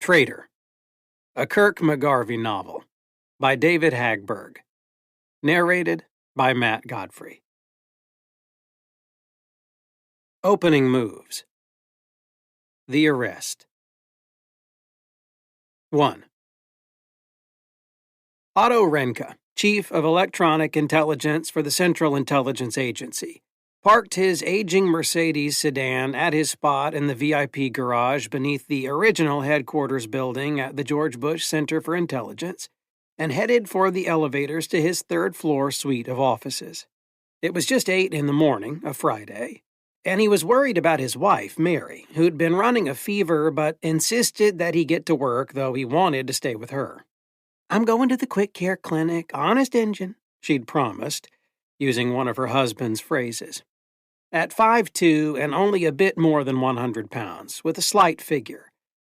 Traitor, a Kirk McGarvey novel, by David Hagberg. Narrated by Matt Godfrey. Opening moves. The arrest. 1. Otto Renke, Chief of Electronic Intelligence for the Central Intelligence Agency, parked his aging Mercedes sedan at his spot in the VIP garage beneath the original headquarters building at the George Bush Center for Intelligence and headed for the elevators to his third-floor suite of offices. It was just 8 in the morning, a Friday, and he was worried about his wife, Mary, who'd been running a fever but insisted that he get to work, though he wanted to stay with her. "I'm going to the quick care clinic, honest Injun," she'd promised, using one of her husband's phrases. At 5'2" and only a bit more than 100 pounds, with a slight figure,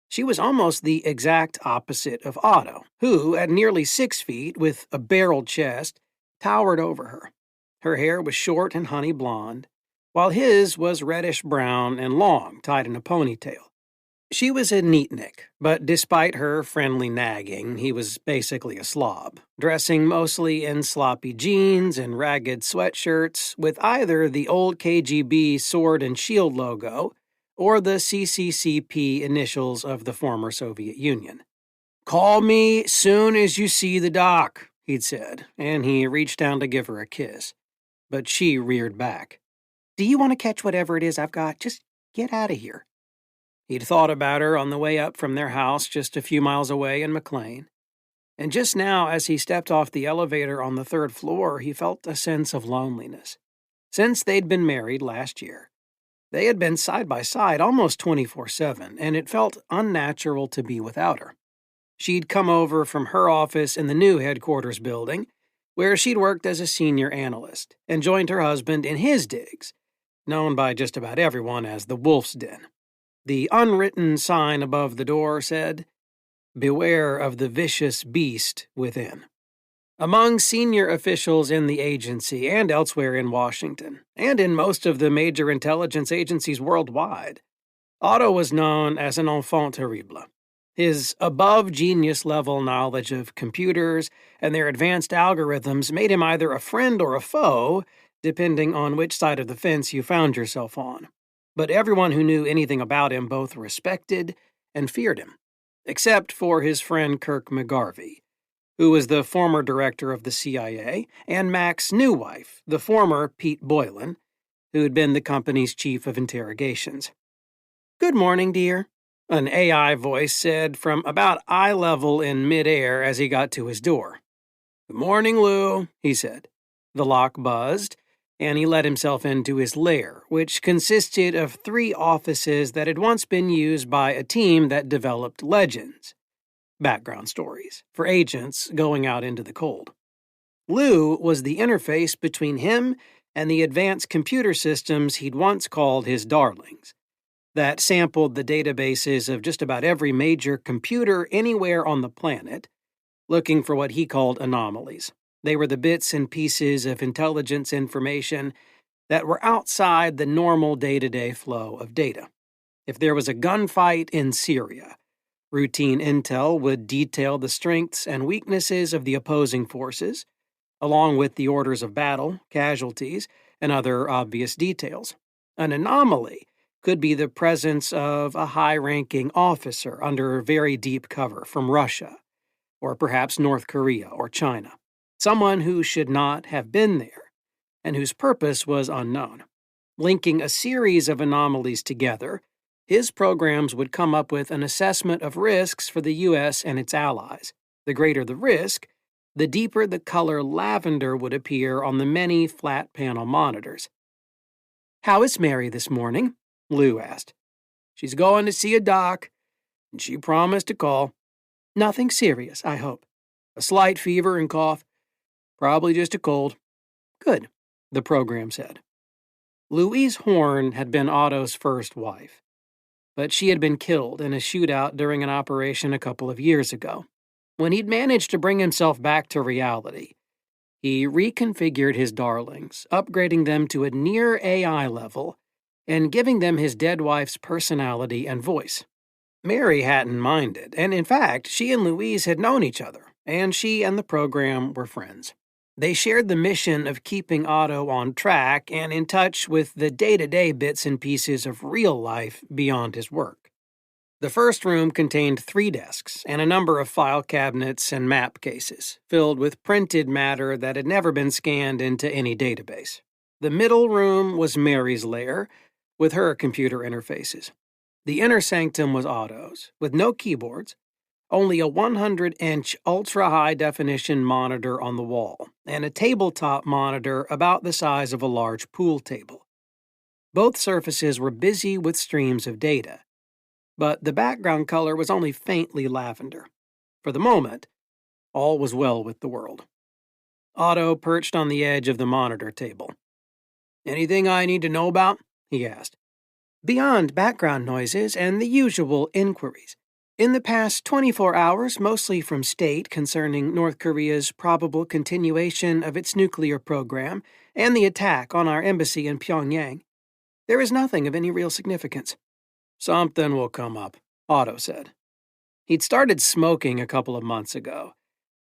she was almost the exact opposite of Otto, who, at nearly 6 feet, with a barreled chest, towered over her. Her hair was short and honey blonde, while his was reddish-brown and long, tied in a ponytail. She was a neatnik, but despite her friendly nagging, he was basically a slob, dressing mostly in sloppy jeans and ragged sweatshirts with either the old KGB sword and shield logo or the CCCP initials of the former Soviet Union. "Call me soon as you see the doc," he'd said, and he reached down to give her a kiss. But she reared back. "Do you want to catch whatever it is I've got? Just get out of here." He'd thought about her on the way up from their house just a few miles away in McLean. And just now, as he stepped off the elevator on the 3rd floor, he felt a sense of loneliness. Since they'd been married last year, they had been side by side almost 24/7, and it felt unnatural to be without her. She'd come over from her office in the new headquarters building, where she'd worked as a senior analyst, and joined her husband in his digs, known by just about everyone as the Wolf's Den. The unwritten sign above the door said, "Beware of the vicious beast within." Among senior officials in the agency and elsewhere in Washington, and in most of the major intelligence agencies worldwide, Otto was known as an enfant terrible. His above-genius-level knowledge of computers and their advanced algorithms made him either a friend or a foe, depending on which side of the fence you found yourself on. But everyone who knew anything about him both respected and feared him, except for his friend Kirk McGarvey, who was the former director of the CIA, and Mac's new wife, the former Pete Boylan, who had been the company's chief of interrogations. "Good morning, dear," an AI voice said from about eye level in midair as he got to his door. "Good morning, Lou," he said. The lock buzzed, and he let himself into his lair, which consisted of 3 offices that had once been used by a team that developed legends, background stories, for agents going out into the cold. Lou was the interface between him and the advanced computer systems he'd once called his darlings, that sampled the databases of just about every major computer anywhere on the planet, looking for what he called anomalies. They were the bits and pieces of intelligence information that were outside the normal day-to-day flow of data. If there was a gunfight in Syria, routine intel would detail the strengths and weaknesses of the opposing forces, along with the orders of battle, casualties, and other obvious details. An anomaly could be the presence of a high-ranking officer under very deep cover from Russia, or perhaps North Korea or China. Someone who should not have been there, and whose purpose was unknown. Linking a series of anomalies together, his programs would come up with an assessment of risks for the U.S. and its allies. The greater the risk, the deeper the color lavender would appear on the many flat panel monitors. "How is Mary this morning?" Lou asked. "She's going to see a doc, and she promised to call." "Nothing serious, I hope." "A slight fever and cough. Probably just a cold." "Good," the program said. Louise Horn had been Otto's first wife, but she had been killed in a shootout during an operation a couple of years ago. When he'd managed to bring himself back to reality, he reconfigured his darlings, upgrading them to a near AI level and giving them his dead wife's personality and voice. Mary hadn't minded, and in fact, she and Louise had known each other, and she and the program were friends. They shared the mission of keeping Otto on track and in touch with the day-to-day bits and pieces of real life beyond his work. The first room contained 3 desks and a number of file cabinets and map cases, filled with printed matter that had never been scanned into any database. The middle room was Mary's lair, with her computer interfaces. The inner sanctum was Otto's, with no keyboards, only a 100-inch ultra-high-definition monitor on the wall, and a tabletop monitor about the size of a large pool table. Both surfaces were busy with streams of data, but the background color was only faintly lavender. For the moment, all was well with the world. Otto perched on the edge of the monitor table. "Anything I need to know about?" he asked. "Beyond background noises and the usual inquiries. In the past 24 hours, mostly from State concerning North Korea's probable continuation of its nuclear program and the attack on our embassy in Pyongyang, there is nothing of any real significance." "Something will come up," Otto said. He'd started smoking a couple of months ago,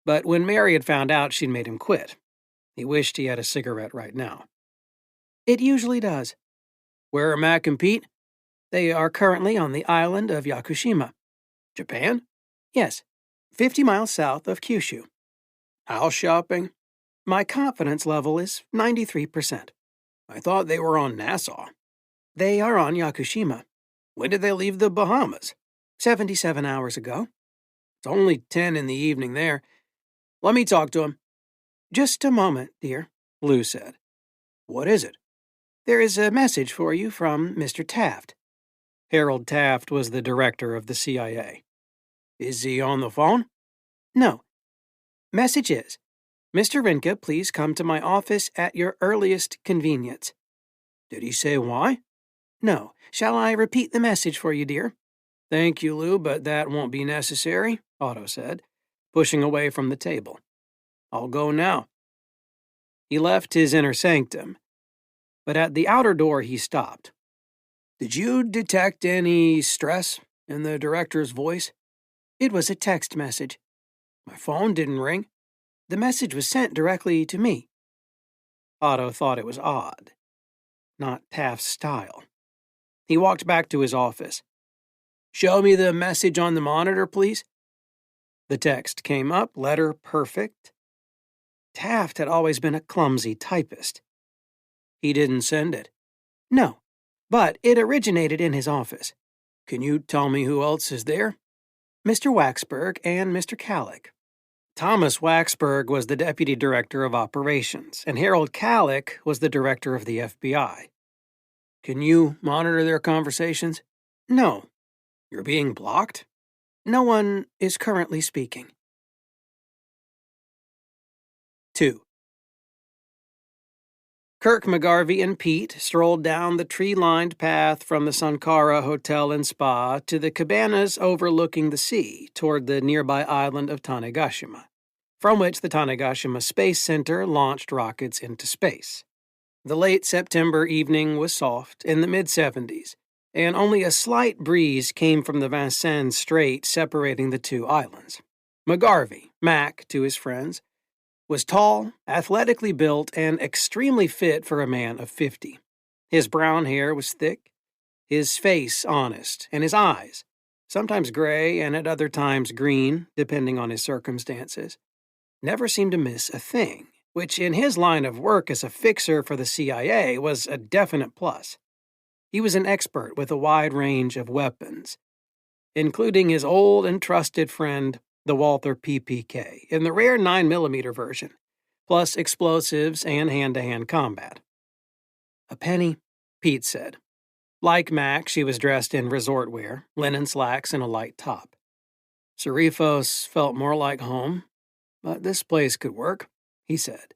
but when Mary had found out she'd made him quit, he wished he had a cigarette right now. "It usually does." "Where are Mac and Pete?" "They are currently on the island of Yakushima." "Japan?" "Yes, 50 miles south of Kyushu." "House shopping?" "My confidence level is 93%. "I thought they were on Nassau." "They are on Yakushima." "When did they leave the Bahamas?" 77 hours ago." "It's only 10 in the evening there. Let me talk to him." "Just a moment, dear," Lou said. "What is it?" "There is a message for you from Mr. Taft." Harold Taft was the director of the CIA. "Is he on the phone?" "No. Message is, Mr. Rinke, please come to my office at your earliest convenience." "Did he say why?" "No. Shall I repeat the message for you, dear?" "Thank you, Lou, but that won't be necessary," Otto said, pushing away from the table. "I'll go now." He left his inner sanctum, but at the outer door he stopped. "Did you detect any stress in the director's voice?" "It was a text message." "My phone didn't ring." "The message was sent directly to me." Otto thought it was odd. Not Taft's style. He walked back to his office. "Show me the message on the monitor, please." The text came up, letter perfect. Taft had always been a clumsy typist. "He didn't send it." "No, but it originated in his office." "Can you tell me who else is there?" "Mr. Waxberg and Mr. Kallick." Thomas Waxberg was the deputy director of operations, and Harold Kallick was the director of the FBI. "Can you monitor their conversations?" "No." "You're being blocked?" "No one is currently speaking." 2. Kirk McGarvey and Pete strolled down the tree-lined path from the Sankara Hotel and Spa to the cabanas overlooking the sea toward the nearby island of Tanegashima, from which the Tanegashima Space Center launched rockets into space. The late September evening was soft, in the mid-70s, and only a slight breeze came from the Vincennes Strait separating the 2 islands. McGarvey, Mac to his friends, was tall, athletically built, and extremely fit for a man of 50. His brown hair was thick, his face honest, and his eyes, sometimes gray and at other times green, depending on his circumstances, never seemed to miss a thing, which in his line of work as a fixer for the CIA was a definite plus. He was an expert with a wide range of weapons, including his old and trusted friend, the Walther PPK, in the rare 9mm version, plus explosives and hand-to-hand combat. "A penny," Pete said. Like Mac, she was dressed in resort wear, linen slacks and a light top. "Cerritos felt more like home, but this place could work," he said.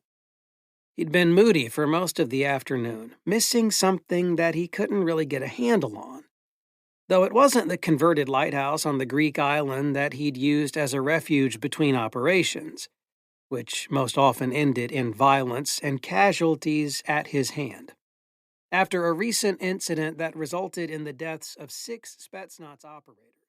He'd been moody for most of the afternoon, missing something that he couldn't really get a handle on. Though it wasn't the converted lighthouse on the Greek island that he'd used as a refuge between operations, which most often ended in violence and casualties at his hand. After a recent incident that resulted in the deaths of 6 Spetsnaz operators,